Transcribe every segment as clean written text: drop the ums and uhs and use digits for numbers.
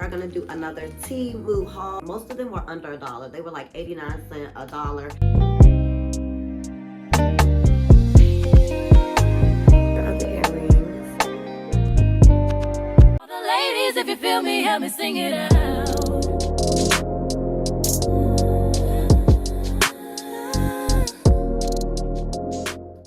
are gonna do another Temu haul. Most of them were under $1. They were like 89 cents, $1. If you feel me, help me sing it out.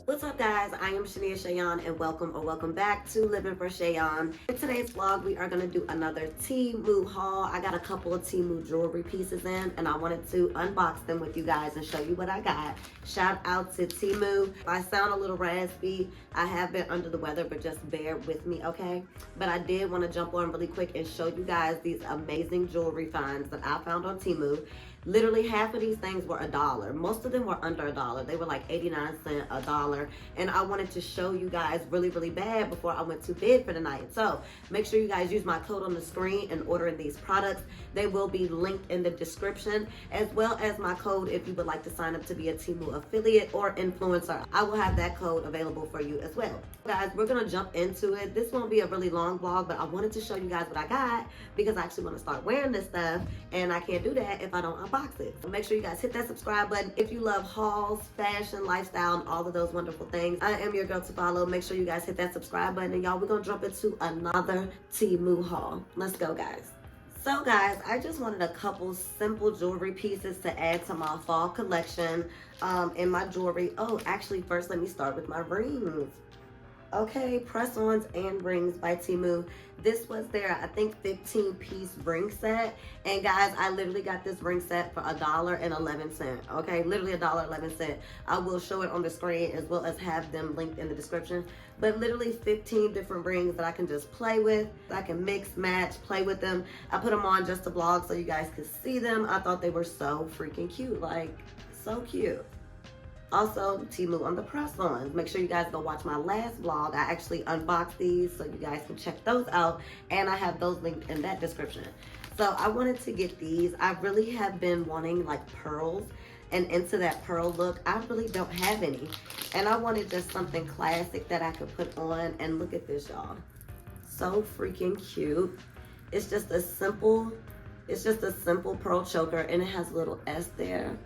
What's up, guys? I am Shania Shayon, and welcome back to Living for Shayon. In today's vlog, we are going to do another Temu haul. I got a couple of Temu jewelry pieces in, and I wanted to unbox them with you guys and show you what I got. Shout out to Temu. If I sound a little raspy, I have been under the weather, but just bear with me, okay? But I did want to jump on really quick and show you guys these amazing jewelry finds that I found on Temu. Literally half of these things were $1. Most of them were under $1. They were like 89 cents, $1. And I wanted to show you guys really bad before I went to bed for the night. So make sure you guys use my code on the screen in ordering these products. They will be linked in the description, as well as my code if you would like to sign up to be a Temu affiliate or influencer. I will have that code available for you as well. Guys, we're gonna jump into it. This won't be a really long vlog, but I wanted to show you guys what I got because I actually want to start wearing this stuff, and I can't do that if I don't unbox it. So make sure you guys hit that subscribe button if you love hauls, fashion, lifestyle, and all of those wonderful things. I am your girl to follow. Make sure you guys hit that subscribe button, and y'all, we're gonna jump into another Temu haul. Let's go, guys. So guys, I just wanted a couple simple jewelry pieces to add to my fall collection in my jewelry. Oh, actually, first let me start with my rings. Okay, press-ons and rings by Temu. This was their, I think, 15-piece ring set. And guys, I literally got this ring set for $1.11. Okay, literally $1.11. I will show it on the screen as well as have them linked in the description. But literally 15 different rings that I can just play with. I can mix, match, play with them. I put them on just to vlog so you guys could see them. I thought they were so freaking cute, like so cute. Also, Temu on the press-ons. Make sure you guys go watch my last vlog. I actually unboxed these so you guys can check those out. And I have those linked in that description. So I wanted to get these. I really have been wanting like pearls and into that pearl look. I really don't have any. And I wanted just something classic that I could put on. And look at this, y'all. So freaking cute. It's just a simple pearl choker, and it has a little S there.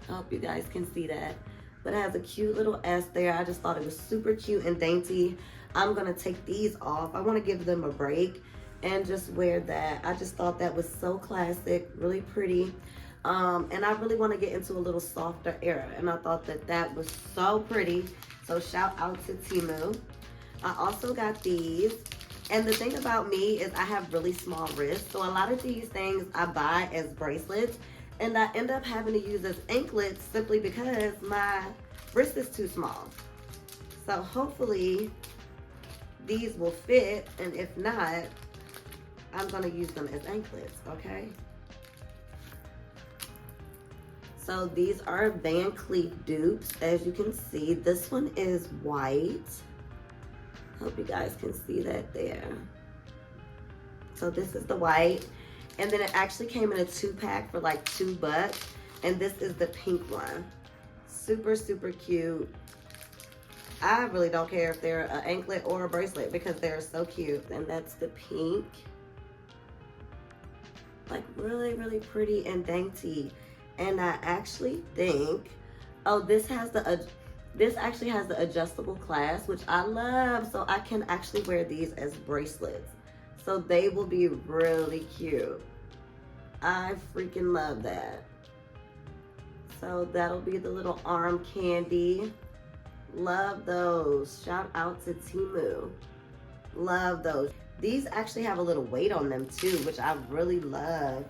I hope you guys can see that. But it has a cute little S there. I just thought it was super cute and dainty. I'm gonna take these off. I wanna give them a break and just wear that. I just thought that was so classic, really pretty. And I really wanna get into a little softer era. And I thought that that was so pretty. So shout out to Temu. I also got these. And the thing about me is I have really small wrists. So a lot of these things I buy as bracelets, and I end up having to use as anklets simply because my wrist is too small. So hopefully these will fit, and if not, I'm gonna use them as anklets, okay? So these are Van Cleef dupes, as you can see. This one is white. Hope you guys can see that there. So this is the white. And then it actually came in a 2-pack for like $2. And this is the pink one. Super cute. I really don't care if they're an anklet or a bracelet because they're so cute. And that's the pink. Like really pretty and dainty. And I actually think, oh, this actually has the adjustable clasp, which I love. So I can actually wear these as bracelets. So they will be really cute. I freaking love that. So that'll be the little arm candy. Love those. Shout out to Temu. Love those. These actually have a little weight on them too, which I really love.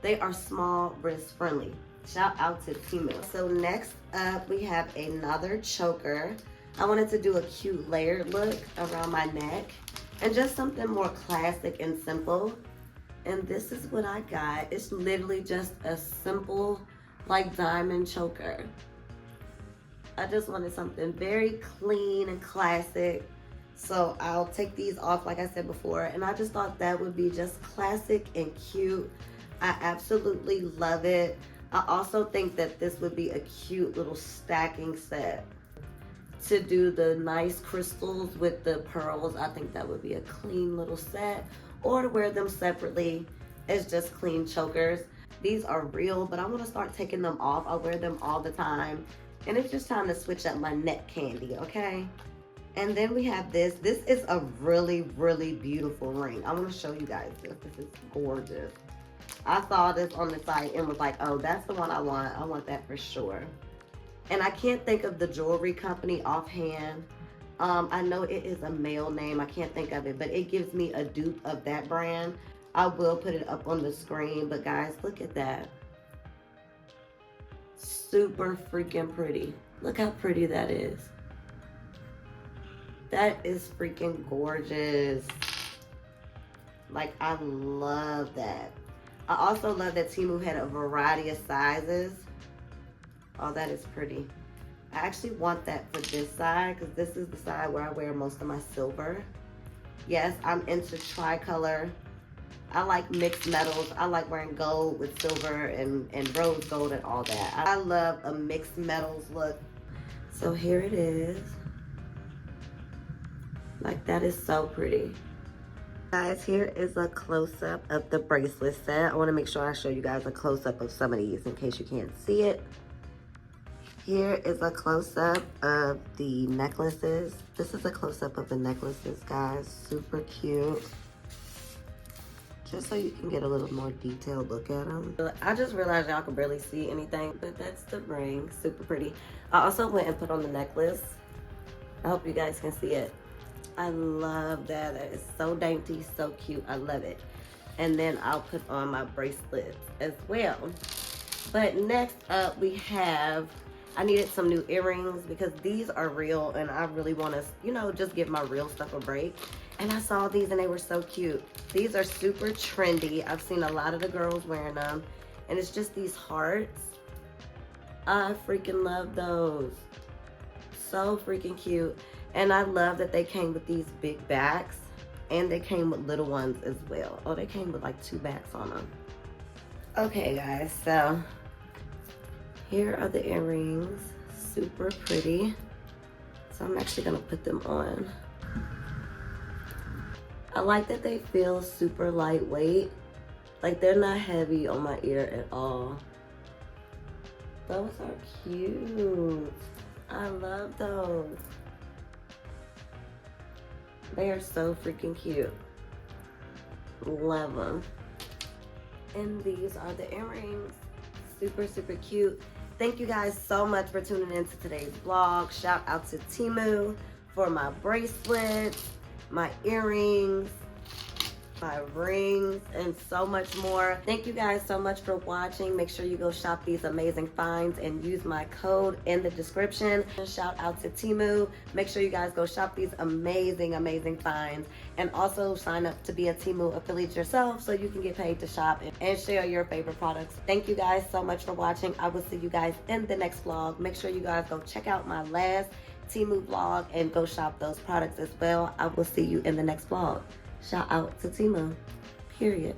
They are small wrist friendly. Shout out to Temu. So next up, we have another choker. I wanted to do a cute layered look around my neck. And just something more classic and simple. And this is what I got. It's literally just a simple, like, diamond choker. I just wanted something very clean and classic. So I'll take these off, like I said before. And I just thought that would be just classic and cute. I absolutely love it. I also think that this would be a cute little stacking set. To do the nice crystals with the pearls, I think that would be a clean little set. or to wear them separately as just clean chokers. These are real, but I want to start taking them off. I wear them all the time, and it's just time to switch up my neck candy, okay? And then we have this. This is a really, really beautiful ring. I want to show you guys this. This is gorgeous. I saw this on the site and was like, oh, that's the one I want. I want that for sure. And I can't think of the jewelry company offhand. I know it is a male name. I can't think of it, but it gives me a dupe of that brand. I will put it up on the screen, but guys, look at that. Super freaking pretty. Look how pretty that is. That is freaking gorgeous. Like, I love that. I also love that Temu had a variety of sizes. Oh, that is pretty. I actually want that for this side because this is the side where I wear most of my silver. Yes, I'm into tricolor. I like mixed metals. I like wearing gold with silver and rose gold and all that. I love a mixed metals look. So here it is. Like, that is so pretty. Guys, here is a close-up of the bracelet set. I want to make sure I show you guys a close-up of some of these in case you can't see it. Here is a close-up of the necklaces. This is a close-up of the necklaces, guys. Super cute. Just so you can get a little more detailed look at them. I just realized y'all can barely see anything, but that's the ring. Super pretty. I also went and put on the necklace. I hope you guys can see it. I love that. That is so dainty, so cute. I love it. And then I'll put on my bracelets as well. But next up we have, I needed some new earrings because these are real and I really want to, you know, just give my real stuff a break. And I saw these and they were so cute. These are super trendy. I've seen a lot of the girls wearing them. And it's just these hearts. I freaking love those. So freaking cute. And I love that they came with these big backs. And they came with little ones as well. Oh, they came with like 2 backs on them. Okay, guys. So here are the earrings. Super pretty. So I'm actually going to put them on. I like that they feel super lightweight. Like, they're not heavy on my ear at all. Those are cute. I love those. They are so freaking cute. Love them. And these are the earrings. Super, super cute. Thank you guys so much for tuning in to today's vlog. Shout out to Temu for my bracelets, my earrings, my rings, and so much more. Thank you guys so much for watching. Make sure you go shop these amazing finds and use my code in the description. Shout out to Temu. Make sure you guys go shop these amazing, amazing finds, and also sign up to be a Temu affiliate yourself so you can get paid to shop and share your favorite products. Thank you guys so much for watching. I will see you guys in the next vlog. Make sure you guys go check out my last Temu vlog and go shop those products as well. I will see you in the next vlog. Shout out to Temu. Period.